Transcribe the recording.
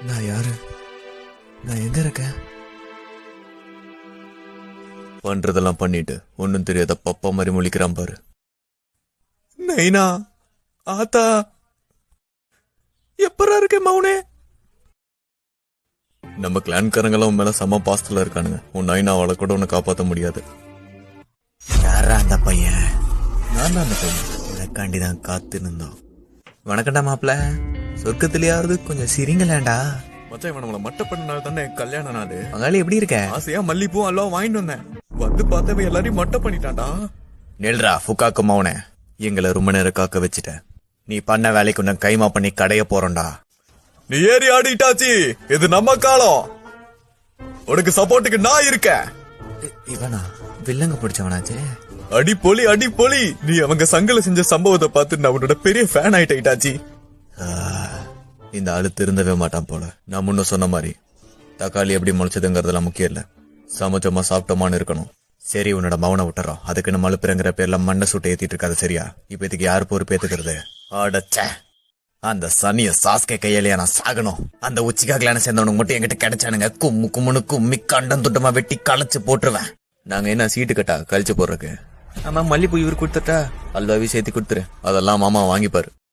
நான் யாரு? நான் எங்க இருக்கேன்? பண்றதெல்லாம் பண்ணிட்டு ஒன்னும் தெரியாத பப்பா மாதிரி முழிக்கிறான் பாரு. நைனா, ஆத்தா, எப்பரா இருக்க மௌனே? நம்ம கிளான்காரங்கெல்லாம் மேல சம பாஸ்டல இருக்கானுங்க. உன் நைனாவால கூட உன்னை காப்பாத்த முடியாது. யாரா அந்த பையன்? நான் தான் அந்த பையன். எனக்காண்டிதான் காத்து நின்றோம். வணக்கண்டா மாப்பிள்ள. சொர்க்கத்திலேயாவது கொஞ்சம் சிரிங்கலேண்டா. மச்சான், இவன் நம்மள மட்ட பண்ணனால தானே கல்யாண நாள். அங்காளி எப்படி இருக்க? ஆசையா மல்லிப்பூ எல்லாம் வாங்கிட்டு வந்தேன். வந்து பார்த்தவன் எல்லாரையும் மட்ட பண்ணிட்டான்டா. நெல்ரா ஃபுக்காக்கு மௌனே, எங்களை ரொம்ப நேரம் காக்க வச்சுட்ட. நீ பண்ண வேலைக்கு உன்னை கைமா பண்ணி கடைய போறோம்டா. நீ ஏறி ஆடிட்டாச்சி, இது நம்ம காலம். உனக்கு சப்போர்ட்டுக்கு நான் இருக்கேன். இவனா வில்லங்க பிடிச்சவனாச்சே. அடி பொலி அடி பொலி. நீ அவங்க சங்கல செஞ்ச சம்பவத்தை பார்த்து நான் உன்னோட பெரிய ஃபேன் ஆயிட்டாச்சி. இந்த ஆளு திருந்தவே மாட்டான் போல. நான் முன்ன சொன்ன மாதிரி தக்காளி எப்படி முளைச்சதுங்கிறதுலாம் முக்கியம் இல்ல, சமைச்சோமா சாப்பிட்டோமான்னு இருக்கணும். சரி, உன்னோட மௌன விட்டுறோம். அதுக்குன்னு மழுப்புறங்கிற பேர்ல மண்ணை சுட்டு ஏத்திட்டு இருக்காது, சரியா? இப்ப இதுக்கு யாரு பொறுப்பு ஏத்துக்கிறது? அடச்ச, அந்த சனிய சாஸ்கே கையிலேயே நான் சாகணும். அந்த உச்சிக்காகலான சேர்ந்தவனுக்கு மட்டும் என்கிட்ட கிடைச்சானுங்க, கும்மு கும்முனு கும்மி கண்டம் துட்டமா வெட்டி களைச்சு போட்டுருவேன். நாங்க என்ன சீட்டு கட்டா கழிச்சு போடுறதுக்கு? ஆமா, மல்லிப்பூ இவர் கொடுத்துட்டா அல்வாவி சேர்த்து கொடுத்துரு. அதெல்லாம் மாமா வாங்கிப்பாரு.